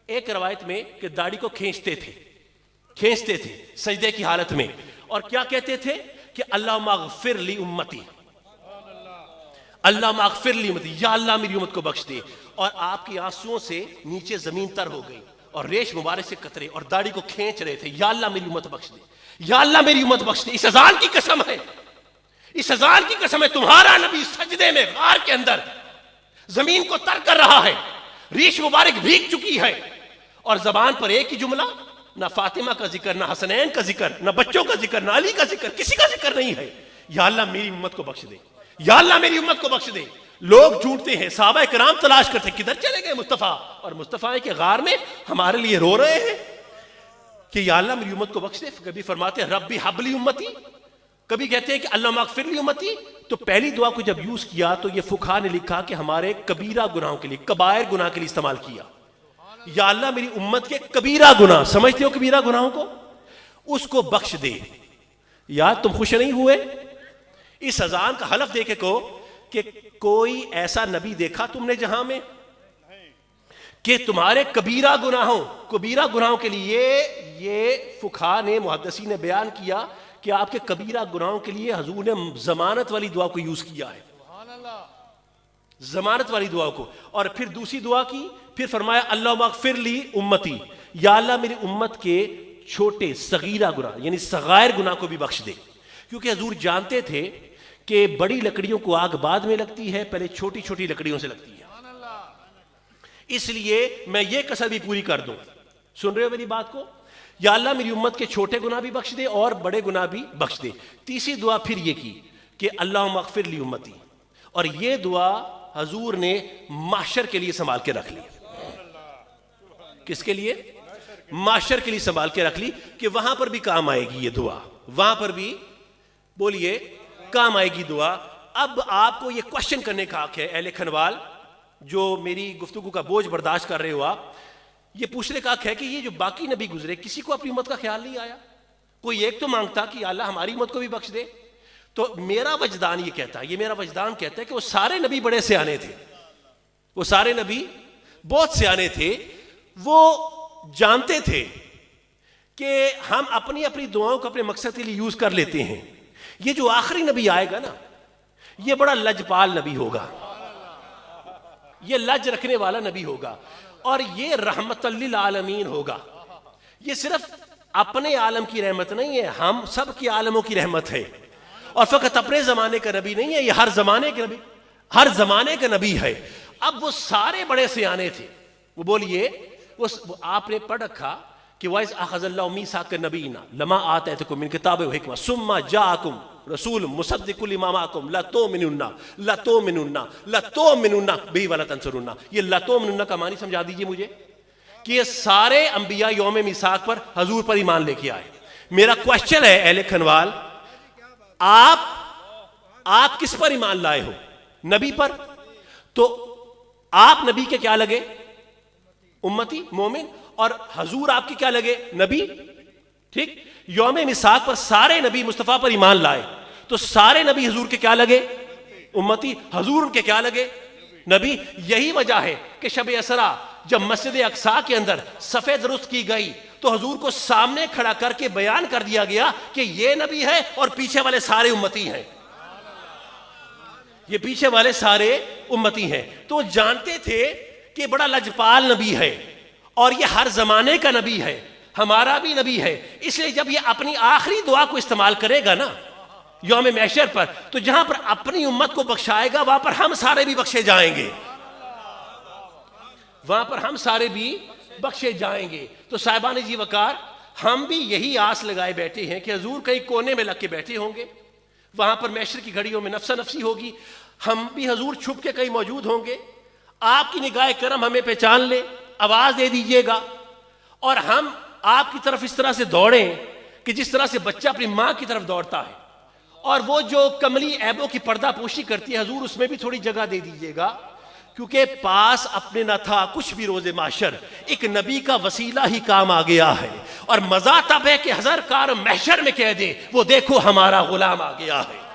ایک روایت میں کہ داڑھی کو کھینچتے تھے سجدے کی حالت میں, اور کیا کہتے تھے کہ اللہم اغفر لی امتی, اللہم اغفر لی امتی, یا اللہ میری امت کو بخش دے. اور آپ کی آنسوؤں سے نیچے زمین تر ہو گئی اور ریش مبارک سے قطرے اور داڑھی کو کھینچ رہے تھے, یا اللہ میری امت بخش دے, یا اللہ میری امت بخش دے. اس اذان کی قسم ہے, اس اذان کی قسم ہے, تمہارا نبی سجدے میں غار کے اندر زمین کو تر کر رہا ہے, ریش مبارک بھیگ چکی ہے اور زبان پر ایک ہی جملہ, نہ فاطمہ کا ذکر, نہ حسنین کا ذکر, نہ بچوں کا ذکر, نہ علی کا ذکر, کسی کا ذکر نہیں ہے. یا اللہ میری امت کو بخش دے, یا اللہ میری امت کو بخش دے. لوگ ڈھونڈتے ہیں, صحابہ کرام تلاش کرتے ہیں کدھر چلے گئے مصطفیٰ, اور مصطفیٰ کے غار میں ہمارے لیے رو رہے ہیں کہ یا اللہ میری امت کو بخش دے. کبھی فرماتے ہیں ربی حبلی امتی, کبھی کہتے ہیں کہ اللہم اغفر لی امتی. تو پہلی دعا کو جب یوز کیا تو یہ فقہا نے لکھا کہ ہمارے کبیرہ گناہوں کے لیے, کبائر گناہ کے لیے استعمال کیا. یا اللہ میری امت کے کبیرہ گناہ, سمجھتے ہو کبیرہ گناہوں کو, اس کو بخش دے. یا تم خوش نہیں ہوئے اس اذان کا حلف دے کے کہو کہ کوئی ایسا نبی دیکھا تم نے جہاں میں کہ تمہارے کبیرہ گناہوں کے لیے, یہ فقہا نے محدثین نے بیان کیا کہ آپ کے کبیرہ گناہوں کے لیے حضور نے ضمانت والی دعا کو یوز کیا ہے, ضمانت والی دعا کو. اور پھر دوسری دعا کی, پھر فرمایا اللہم اغفر لی امتی, یا اللہ میری امت کے چھوٹے صغیرہ گناہ یعنی صغائر گناہ کو بھی بخش دے. کیونکہ حضور جانتے تھے کہ بڑی لکڑیوں کو آگ بعد میں لگتی ہے, پہلے چھوٹی چھوٹی لکڑیوں سے لگتی ہے. اس لیے میں یہ قسم بھی پوری کر دوں, سن رہے ہو میری بات کو, یا اللہ میری امت کے چھوٹے گناہ بھی بخش دے اور بڑے گناہ بھی بخش دے. تیسری دعا پھر یہ کی کہ اللہم اغفر لی امتی, اور یہ دعا حضور نے معاشر کے لیے سنبھال کے رکھ لی. کس کے لیے؟ معاشر کے لیے سنبھال کے رکھ لی کہ وہاں پر بھی کام آئے گی یہ دعا, وہاں پر بھی بولیے کام آئے گی دعا. اب آپ کو یہ کوشچن کرنے کا حق ہے اہل کھنوال, جو میری گفتگو کا بوجھ برداشت کر رہے ہو, آپ یہ پوچھنے کا حق ہے کہ یہ جو باقی نبی گزرے کسی کو اپنی امت کا خیال نہیں آیا؟ کوئی ایک تو مانگتا کہ اللہ ہماری امت کو بھی بخش دے. تو میرا وجدان یہ کہتا ہے, یہ میرا وجدان کہتا ہے کہ وہ سارے نبی بڑے سیانے تھے, وہ سارے نبی بہت سیانے تھے. وہ جانتے تھے کہ ہم اپنی اپنی دعاؤں کو اپنے مقصد کے لیے یوز کر لیتے ہیں, یہ جو آخری نبی آئے گا نا یہ بڑا لجپال نبی ہوگا, یہ لج رکھنے والا نبی ہوگا, اور یہ رحمت للعالمین ہوگا. یہ صرف اپنے عالم کی رحمت نہیں ہے, ہم سب کی عالموں کی رحمت ہے. اور فقط اپنے زمانے کا نبی نہیں ہے, یہ ہر زمانے کے نبی, ہر زمانے کا نبی ہے. اب وہ سارے بڑے سیانے تھے, وہ بولیے وہ آپ نے پڑھ رکھا کہ وَإِذْ أَخَذَ اللَّهُ مِيثَاقَ النَّبِيِّينَ لَمَا آتَيْتُكُم مِّن كِتَابٍ وَحِكْمَةٍ ثُمَّ جَاءَكُم رَّسُولٌ مُصَدِّقٌ لِّمَا مَعَكُمْ لَتُؤْمِنُنَّ بِهِ وَلَتَنصُرُنَّهُ. یہ لَتُؤْمِنُنَّ کا معنی سمجھا دیجئے مجھے کہ یہ سارے انبیاء یوم میثاق پر حضور پر ایمان لے کے آئے. میرا کوشچن ہے اہل کھنوال, آپ کس پر ایمان لائے ہو؟ نبی پر. تو آپ نبی کے کیا لگے؟ امتی, مومن. اور حضور آپ کے کیا لگے؟ نبی. ٹھیک, یوم میثاق پر سارے نبی مصطفیٰ پر ایمان لائے, تو سارے نبی حضور کے کیا لگے؟ امتی. حضور ان کے کیا لگے؟ نبی. یہی وجہ ہے کہ شب اسرا جب مسجد اقصیٰ کے اندر صفیں درست کی گئی تو حضور کو سامنے کھڑا کر کے بیان کر دیا گیا کہ یہ نبی ہے اور پیچھے والے سارے امتی ہیں, یہ پیچھے والے سارے امتی ہیں. تو جانتے تھے کہ بڑا لجپال نبی ہے اور یہ ہر زمانے کا نبی ہے, ہمارا بھی نبی ہے. اس لیے جب یہ اپنی آخری دعا کو استعمال کرے گا نا یوم محشر پر, تو جہاں پر اپنی امت کو بخشائے گا وہاں پر ہم سارے بھی بخشے جائیں گے, وہاں پر ہم سارے بھی بخشے جائیں گے. تو صاحبان جی وقار, ہم بھی یہی آس لگائے بیٹھے ہیں کہ حضور کہیں کونے میں لگ کے بیٹھے ہوں گے, وہاں پر محشر کی گھڑیوں میں نفسا نفسی ہوگی, ہم بھی حضور چھپ کے کہیں موجود ہوں گے. آپ کی نگاہ کرم ہمیں پہچان لے, آواز دے دیجئے گا, اور ہم آپ کی طرف اس طرح سے دوڑیں کہ جس طرح سے بچہ اپنی ماں کی طرف دوڑتا ہے. اور وہ جو کملی عیبوں کی پردہ پوشی کرتی ہے حضور اس میں بھی تھوڑی جگہ دے دیجئے گا, کیونکہ پاس اپنے نہ تھا کچھ بھی روز محشر, ایک نبی کا وسیلہ ہی کام آ گیا ہے. اور مزہ تب ہے کہ ہزار کار محشر میں کہہ دے وہ دیکھو ہمارا غلام آ گیا ہے.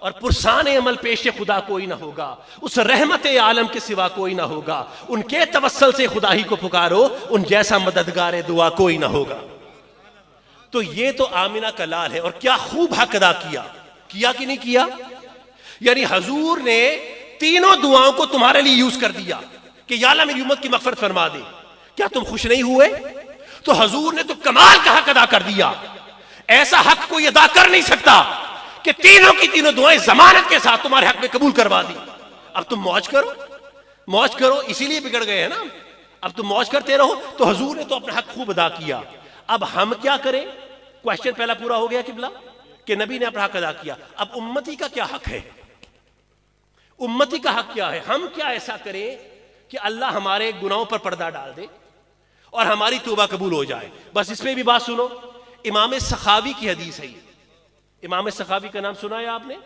اور پرسان عمل پیش خدا کوئی نہ ہوگا, اس رحمت عالم کے سوا کوئی نہ ہوگا, ان کے توسل سے خدا ہی کو پکارو, ان جیسا مددگار دعا کوئی نہ ہوگا. تو یہ تو آمنہ کا لال ہے, اور کیا خوب حق ادا کیا کہ نہیں کیا. یعنی حضور نے تینوں دعاؤں کو تمہارے لیے یوز کر دیا کہ یا اللہ میری امت کی مغفرت فرما دے. کیا تم خوش نہیں ہوئے؟ تو حضور نے تو کمال کا حق ادا کر دیا, ایسا حق کوئی ادا کر نہیں سکتا کہ تینوں کی تینوں دعائیں ضمانت کے ساتھ تمہارے حق میں قبول کروا دی. اب تم موج کرو, اسی لیے بگڑ گئے ہیں نا, اب تم موج کرتے رہو. تو حضور نے تو اپنا حق خوب ادا کیا. اب ہم کیا کریں؟ کوشچن پہلا پورا ہو گیا قبلہ کہ نبی نے اپنا حق ادا کیا. اب امتی کا کیا حق ہے؟ امتی کا حق کیا ہے؟ ہم کیا ایسا کریں کہ اللہ ہمارے گناہوں پر پردہ ڈال دے اور ہماری توبہ قبول ہو جائے. بس اس پہ بھی بات سنو, امام سخاوی کی حدیث ہے. امام سخاوی کا نام سنا ہے آپ نے؟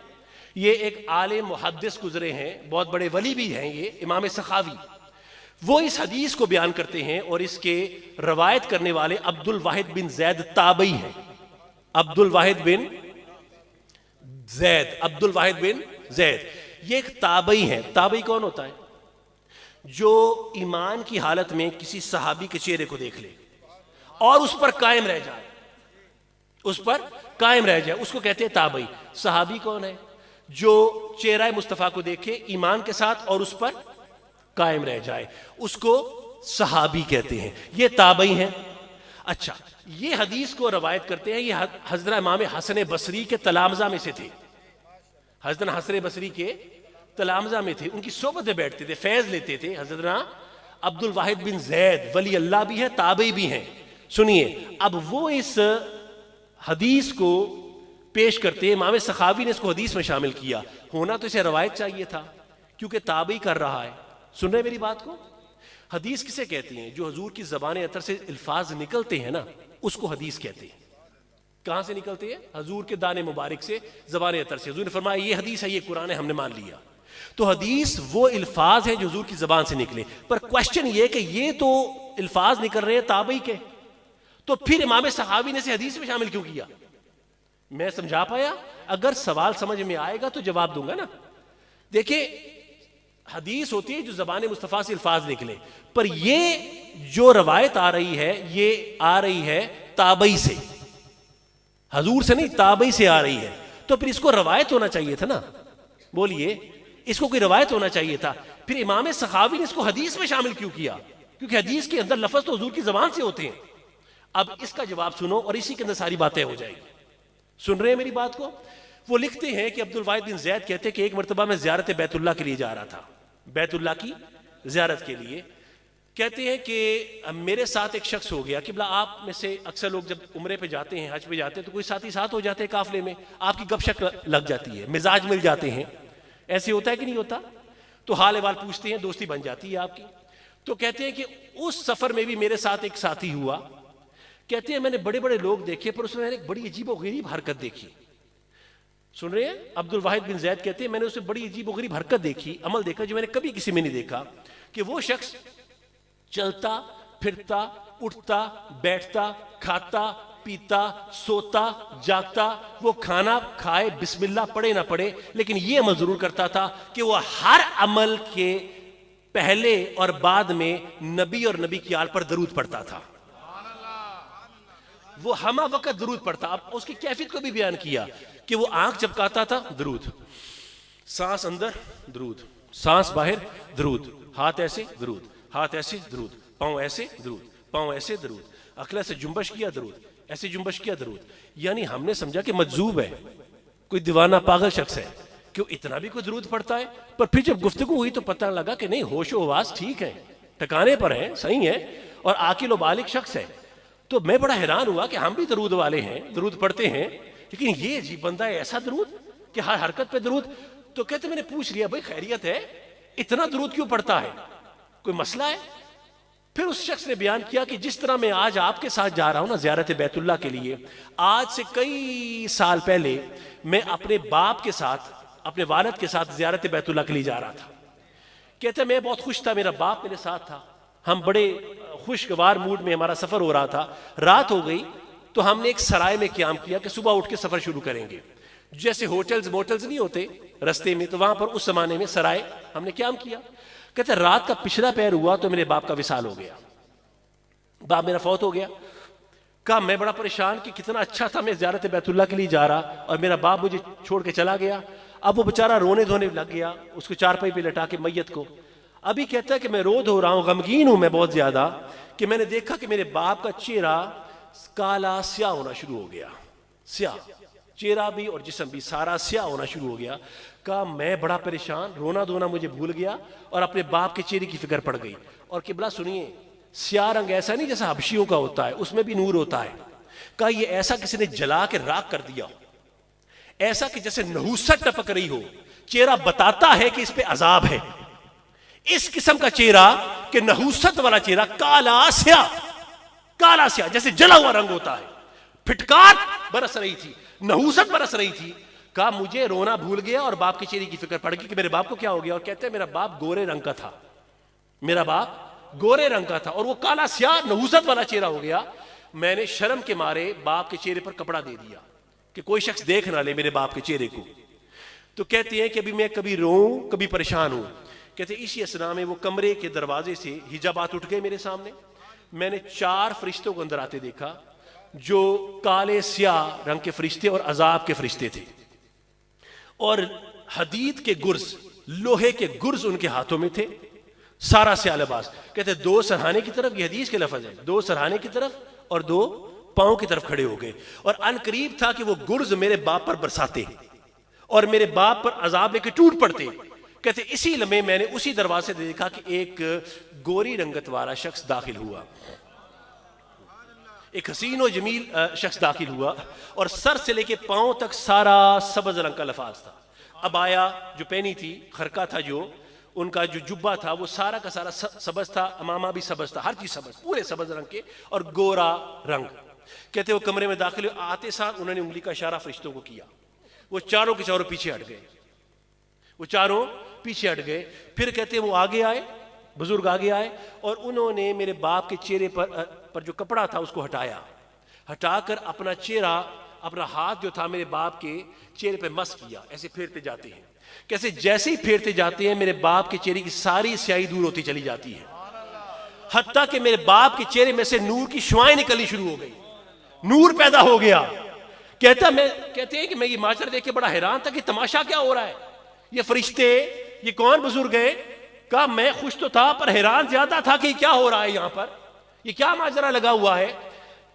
یہ ایک عالم محدث گزرے ہیں, بہت بڑے ولی بھی ہیں یہ امام سخاوی. وہ اس حدیث کو بیان کرتے ہیں اور اس کے روایت کرنے والے عبد الواحد بن زید تابعی ہیں. عبد الواحد بن زید یہ ایک تابعی ہیں. تابعی کون ہوتا ہے؟ جو ایمان کی حالت میں کسی صحابی کے چہرے کو دیکھ لے اور اس پر قائم رہ جائے, اس کو کہتے ہیں تابعی. صحابی کون ہے؟ جو چہرہ مصطفیٰ کو دیکھے ایمان کے ساتھ اور اس پر قائم رہ جائے, اس کو صحابی کہتے ہیں. یہ تابعی ہیں. اچھا, یہ حدیث کو روایت کرتے ہیں, یہ حضرت امام حسن بصری کے تلامذہ میں سے تھے. حضرت حسن بصری کے تلامذہ میں تھے, ان کی صحبت میں بیٹھتے تھے, فیض لیتے تھے. حضرت عبد الواحد بن زید ولی اللہ بھی ہیں, تابعی بھی ہیں. سنیے, اب وہ اس حدیث کو پیش کرتے ہیں. امام سخاوی نے اس کو حدیث میں شامل کیا. ہونا تو اسے روایت چاہیے تھا کیونکہ تابعی کر رہا ہے. سن رہے میری بات کو؟ حدیث کسے کہتے ہیں؟ جو حضور کی زبان اطہر سے الفاظ نکلتے ہیں نا, اس کو حدیث کہتے ہیں. کہاں سے نکلتے ہیں؟ حضور کے دانے مبارک سے, زبان اطہر سے. حضور نے فرمایا یہ حدیث ہے, یہ قرآن ہے, ہم نے مان لیا. تو حدیث وہ الفاظ ہیں جو حضور کی زبان سے نکلے. پر کوشچن یہ کہ یہ تو الفاظ نکل رہے ہیں تابعی کے, تو پھر امام سخاوی نے اسے حدیث میں شامل کیوں کیا؟ میں سمجھا پایا؟ اگر سوال سمجھ میں آئے گا تو جواب دوں گا نا. دیکھیں, حدیث ہوتی ہے جو زبان مصطفیٰ سے الفاظ نکلے, پر یہ جو روایت آ رہی ہے یہ آ رہی ہے تابعی سے. حضور سے نہیں تابعی سے آ رہی ہے، تو پھر اس کو روایت ہونا چاہیے تھا نا، بولیے اس کو کوئی روایت ہونا چاہیے تھا. پھر امام سخاوی نے اس کو حدیث میں شامل کیوں کیا؟ کیونکہ حدیث کے اندر لفظ تو حضور کی زبان سے ہوتے ہیں. اب اس کا جواب سنو اور اسی کے اندر ساری باتیں ہو جائیں گی. سن رہے ہیں میری بات کو؟ وہ لکھتے ہیں کہ عبد الواحد بن زید کہتے ہیں کہ ایک مرتبہ میں زیارت بیت اللہ کے لیے جا رہا تھا، بیت اللہ کی زیارت کے لیے. کہتے ہیں کہ میرے ساتھ ایک شخص ہو گیا. قبلہ آپ میں سے اکثر لوگ جب عمرے پہ جاتے ہیں، حج پہ جاتے ہیں، تو کوئی ساتھی ساتھ ہو جاتے ہیں قافلے میں، آپ کی گپ شپ لگ جاتی ہے، مزاج مل جاتے ہیں. ایسے ہوتا ہے کہ نہیں ہوتا؟ تو حال احوال پوچھتے ہیں، دوستی بن جاتی ہے آپ کی. تو کہتے ہیں کہ اس سفر میں بھی میرے ساتھ ایک ساتھی ہوا. کہتے ہیں میں نے بڑے بڑے لوگ دیکھے، پر اس میں ایک بڑی عجیب و غریب حرکت دیکھی. سن رہے ہیں؟ عبد الواحد بن زید کہتے ہیں میں نے اس میں بڑی عجیب و غریب حرکت دیکھی، عمل دیکھا جو میں نے کبھی کسی میں نہیں دیکھا، کہ وہ شخص چلتا پھرتا اٹھتا بیٹھتا کھاتا پیتا سوتا جاگتا، وہ کھانا کھائے بسم اللہ پڑھے نہ پڑھے، لیکن یہ عمل ضرور کرتا تھا کہ وہ ہر عمل کے پہلے اور بعد میں نبی اور نبی کی آل پر درود پڑھتا تھا. وہ ہمہ وقت درود پڑھتا. اب اس کی کیفیت کو بھی بیان کیا کہ وہ آنکھ جھپکاتا تھا درود، سانس اندر درود، سانس باہر درود، ہاتھ ایسے درود، ہاتھ ایسے درود، پاؤں ایسے درود، پاؤں ایسے درود، عقلہ سے جنبش کیا درود، ایسے جنبش کیا درود. یعنی ہم نے سمجھا کہ مجذوب ہے، کوئی دیوانہ پاگل شخص ہے، کیوں اتنا بھی کوئی درود پڑھتا ہے. پر پھر جب گفتگو ہوئی تو پتہ لگا کہ نہیں، ہوش و آواز ٹھیک ہے، ٹھکانے پر ہیں، صحیح ہے، اور عاقل و بالغ شخص ہے. تو میں بڑا حیران ہوا کہ ہم بھی درود والے ہیں، درود پڑھتے ہیں، لیکن یہ عجیب بندہ ہے، ایسا درود کہ ہر حرکت پہ درود. تو کہتے میں نے پوچھ لیا بھائی خیریت ہے، اتنا درود کیوں پڑھتا ہے، کوئی مسئلہ ہے؟ پھر اس شخص نے بیان کیا کہ جس طرح میں آج آپ کے ساتھ جا رہا ہوں نا زیارت بیت اللہ کے لیے، آج سے کئی سال پہلے میں اپنے باپ کے ساتھ، اپنے والد کے ساتھ زیارت بیت اللہ کے لیے جا رہا تھا. کہتے میں بہت خوش تھا، میرا باپ میرے ساتھ تھا، ہم بڑے خوشگوار موڈ میں ہمارا سفر ہو رہا تھا. رات ہو گئی تو ہم نے ایک سرائے میں قیام کیا کہ صبح اٹھ کے سفر شروع کریں گے. جیسے ہوٹلز موٹلز نہیں ہوتے رستے میں، تو وہاں پر اس زمانے میں سرائے ہم نے قیام کیا. کہتے رات کا پچھلا پہر ہوا تو میرے باپ کا وصال ہو گیا، باپ میرا فوت ہو گیا. کہا میں بڑا پریشان کہ کتنا اچھا تھا، میں زیارت بیت اللہ کے لیے جا رہا اور میرا باپ مجھے چھوڑ کے چلا گیا. اب وہ بیچارہ رونے دھونے لگ گیا، اس کو چارپائی پہ لٹا کے میت کو. ابھی کہتا ہے کہ میں رو دھو رہا ہوں، غمگین ہوں میں بہت زیادہ، کہ میں نے دیکھا کہ میرے باپ کا چہرہ کالا سیاہ ہونا شروع ہو گیا. سیاہ چہرہ بھی اور جسم بھی سارا سیاہ ہونا شروع ہو گیا. کہا میں بڑا پریشان، رونا دھونا مجھے بھول گیا اور اپنے باپ کے چہرے کی فکر پڑ گئی. اور قبلہ سنیے، سیاہ رنگ ایسا نہیں جیسا حبشیوں کا ہوتا ہے، اس میں بھی نور ہوتا ہے. کہا یہ ایسا کسی نے جلا کے راکھ کر دیا ہو، ایسا کہ جیسے نحوست ٹپک رہی ہو، چہرہ بتاتا ہے کہ اس پہ عذاب ہے. اس قسم کا چہرہ کہ نحوست والا چہرہ، کالا سیاہ جیسے جلا ہوا رنگ ہوتا ہے، پھٹکار برس رہی تھی، نحوست برس رہی تھی. کہا مجھے رونا بھول گیا اور باپ کے چہرے کی فکر پڑ گئی کہ میرے باپ کو کیا ہو گیا. اور کہتے ہیں میرا باپ گورے رنگ کا تھا، میرا باپ گورے رنگ کا تھا اور وہ کالا سیاہ نحوست والا چہرہ ہو گیا. میں نے شرم کے مارے باپ کے چہرے پر کپڑا دے دیا کہ کوئی شخص دیکھ نہ لے میرے باپ کے چہرے کو. تو کہتے ہیں کہ ابھی میں کبھی روؤں کبھی پریشان ہوں. کہتے ہیں اسی اسنا میں وہ کمرے کے دروازے سے حجابات اٹھ گئے میرے سامنے. میں نے 4 فرشتوں کو اندر آتے دیکھا جو کالے سیاہ رنگ کے فرشتے اور عذاب کے فرشتے تھے، اور حدید کے گرز، لوہے کے گرز ان کے ہاتھوں میں تھے، سارا سیاہ لباس. کہتے 2 سرہانے کی طرف، یہ حدیث کے لفظ ہے، 2 سرہانے کی طرف اور 2 پاؤں کی طرف کھڑے ہو گئے. اور ان قریب تھا کہ وہ گرز میرے باپ پر برساتے اور میرے باپ پر عذاب لے کے ٹوٹ پڑتے. کہتے اسی لمحے میں نے اسی دروازے سے دیکھا کہ ایک گوری رنگت والا شخص داخل ہوا، ایک حسین و جمیل شخص داخل ہوا، اور سر سے لے کے پاؤں تک سارا سبز رنگ کا لفاظ تھا. عبایا جو پہنی تھی، خرقہ تھا جو ان کا، جو جبہ تھا وہ سارا کا سارا سبز تھا، امامہ بھی سبز تھا، ہر چیز سبز، پورے سبز رنگ کے اور گورا رنگ. کہتے وہ کمرے میں داخل ہوئے، آتے ساتھ انہوں نے انگلی کا اشارہ فرشتوں کو کیا. وہ چاروں کے چاروں پیچھے ہٹ گئے، وہ چاروں پیچھے ہٹ گئے. پھر کہتے وہ آگے آئے، بزرگ آگے آئے اور انہوں نے میرے باپ کے چہرے پر جو کپڑا تھا اس کو ہٹایا، ہٹا کر اپنا چہرہ، اپنا ہاتھ جو تھا میرے باپ کے چہرے پہ مس کیا. ایسے پھیرتے جاتے ہیں، کیسے جیسے ہی پھیرتے جاتے ہیں میرے باپ کے چہرے کی ساری سیاہی دور ہوتی چلی جاتی ہے، حتیٰ کہ میرے باپ کے چہرے میں سے نور کی شعائیں نکلنی شروع ہو گئی، نور پیدا ہو گیا. کہتے ہیں کہ میں یہ ماجرا دیکھ کے بڑا حیران تھا کہ تماشا کیا ہو رہا ہے، یہ فرشتے، یہ کون بزرگ ہے؟ کہا میں خوش تو تھا پر حیران زیادہ تھا کہ کیا ہو رہا ہے یہاں پر، یہ کیا ماجرا لگا ہوا ہے۔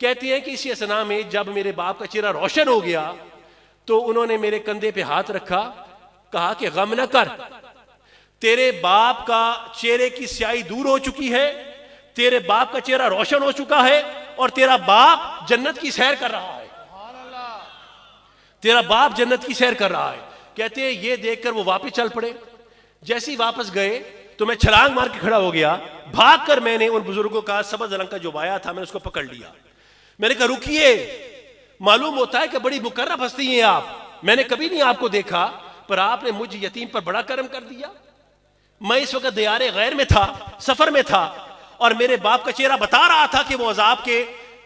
کہتے ہیں کہ اسی اثنا میں جب میرے باپ کا چہرہ روشن ہو گیا تو انہوں نے میرے کندھے پہ ہاتھ رکھا، کہا کہ غم نہ کر، تیرے باپ کا چہرے کی سیاہی دور ہو چکی ہے، تیرے باپ کا چہرہ روشن ہو چکا ہے اور تیرا باپ جنت کی سیر کر رہا ہے، تیرا باپ جنت کی سیر کر رہا ہے۔ کہتے ہیں یہ دیکھ کر وہ واپس چل پڑے، جیسے ہی واپس گئے تو میں چھلانگ مار کے کھڑا ہو گیا، بھاگ کر میں نے ان بزرگوں کا سبز رنگ کا جو بایا تھا میں نے اس کو پکڑ لیا، میں نے کہا رکیے، معلوم ہوتا ہے کہ بڑی مکرم ہستی ہیں آپ، میں نے کبھی نہیں آپ کو دیکھا پر آپ نے مجھ یتیم پر بڑا کرم کر دیا۔ میں اس وقت دیار غیر میں تھا، سفر میں تھا، اور میرے باپ کا چہرہ بتا رہا تھا کہ وہ عذاب کے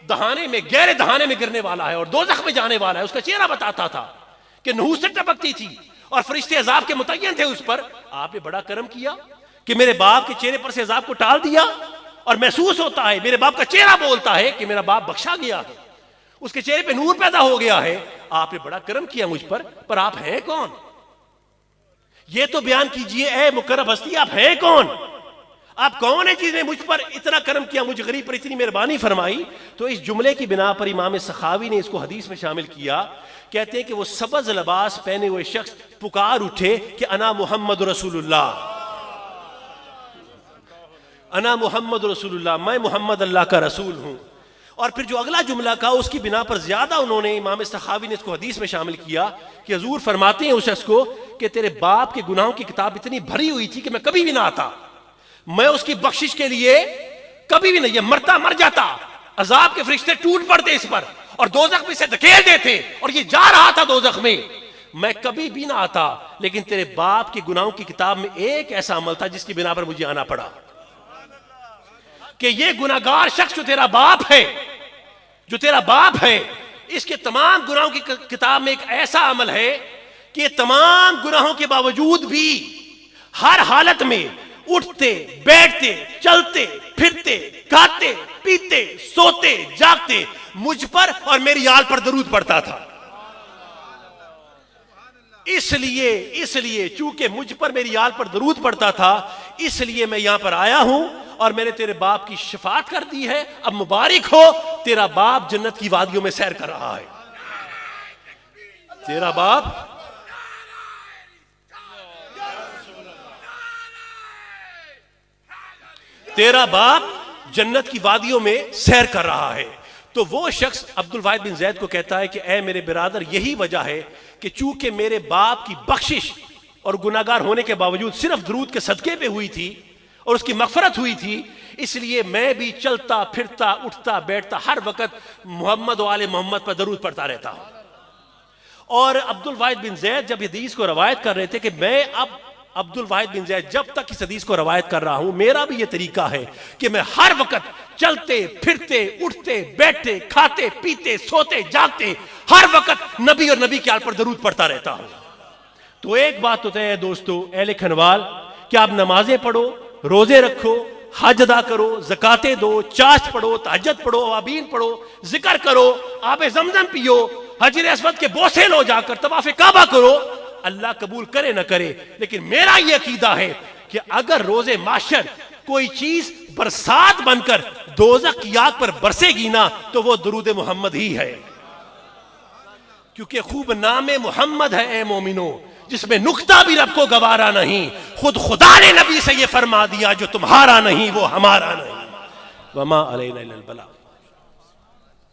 دہانے میں، گہرے دہانے میں گرنے والا ہے اور دوزخ میں جانے والا ہے، اس کا چہرہ بتاتا تھا کہ نحوست ٹپکتی تھی اور فرشتے عذاب کے متعین تھے اس پر۔ آپ نے بڑا کرم کیا کہ میرے باپ کے چہرے پر سے عذاب کو ٹال دیا، اور محسوس ہوتا ہے، میرے باپ کا چہرہ بولتا ہے کہ میرا باپ بخشا گیا ہے، اس کے چہرے پہ نور پیدا ہو گیا ہے۔ آپ نے بڑا کرم کیا مجھ پر آپ ہیں کون؟ یہ تو بیان کیجئے اے مکرم ہستی، آپ ہیں کون؟ آپ کون ہے جس نے مجھ پر اتنا کرم کیا، مجھ غریب پر اتنی مہربانی فرمائی؟ تو اس جملے کی بنا پر امام سخاوی نے اس کو حدیث میں شامل کیا، کہتے ہیں کہ وہ سبز لباس پہنے ہوئے شخص پکار اٹھے کہ انا محمد رسول اللہ، انا محمد رسول اللہ، میں محمد اللہ کا رسول ہوں۔ اور پھر جو اگلا جملہ کہا اس کی بنا پر زیادہ انہوں نے، امام سخاوی نے اس کو حدیث میں شامل کیا کہ حضور فرماتے ہیں اس شخص کو کہ تیرے باپ کے گناہوں کی کتاب اتنی بھری ہوئی تھی کہ میں کبھی بھی نہ آتا، میں اس کی بخشش کے لیے کبھی بھی نہیں، یہ مرتا مر جاتا، عذاب کے فرشتے ٹوٹ پڑتے اس پر اور دوزخ میں سے دھکیل دیتے اور یہ جا رہا تھا دوزخ میں کبھی بھی نہ آتا، لیکن تیرے باپ کے گناہوں کی کتاب میں ایک ایسا عمل تھا جس کی بنا پر مجھے آنا پڑا، کہ یہ گناہگار شخص جو تیرا باپ ہے، اس کے تمام گناہوں کی کتاب میں ایک ایسا عمل ہے کہ یہ تمام گناہوں کے باوجود بھی ہر حالت میں اٹھتے، بیٹھتے، چلتے، پھرتے، کھاتے، پیتے، سوتے، جاگتے مجھ پر اور میری آل پر درود پڑتا تھا۔ اس لیے چونکہ مجھ پر میری آل پر درود پڑتا تھا، اس لیے میں یہاں پر آیا ہوں اور میں نے تیرے باپ کی شفاعت کر دی ہے، اب مبارک ہو، تیرا باپ جنت کی وادیوں میں سیر کر رہا ہے، تیرا باپ جنت کی وادیوں میں سیر کر رہا ہے۔ تو وہ شخص عبد الواحد بن زید کو کہتا ہے کہ اے میرے برادر، یہی وجہ ہے کہ چونکہ میرے باپ کی بخشش اور گناہگار ہونے کے باوجود صرف درود کے صدقے پہ ہوئی تھی اور اس کی مغفرت ہوئی تھی، اس لیے میں بھی چلتا پھرتا اٹھتا بیٹھتا ہر وقت محمد و آل محمد پر درود پڑھتا رہتا ہوں۔ اور عبد الواحد بن زید جب حدیث کو روایت کر رہے تھے کہ میں اب عبد الواحد بن زید جب تک اس حدیث کو روایت کر رہا ہوں، میرا بھی یہ طریقہ ہے کہ میں ہر وقت چلتے پھرتے اٹھتے بیٹھتے کھاتے پیتے سوتے جاگتے ہر وقت نبی اور نبی کے آل پر درود پڑھتا رہتا ہوں۔ تو ایک بات تو طے ہے دوستو اہل کھنوال کہ آپ نمازیں پڑھو، روزے رکھو، حج ادا کرو، زکاتیں دو، چاشت پڑھو، تہجد پڑھو، اوابین پڑھو، ذکر کرو، آب زمزم پیو، حجر اسود کے بوسے لو، جا کر طواف کعبہ کرو، اللہ قبول کرے نہ کرے، لیکن میرا یہ عقیدہ ہے کہ اگر روز محشر کوئی چیز برسات بن کر دوزخ کی آگ پر برسے گی نا تو وہ درود محمد ہی ہے، کیونکہ خوب نام محمد ہے اے مومنو جس میں نکتہ بھی رب کو گوارا نہیں، خود خدا نے نبی سے یہ فرما دیا جو تمہارا نہیں وہ ہمارا نہیں، وما علینا الا البلاغ۔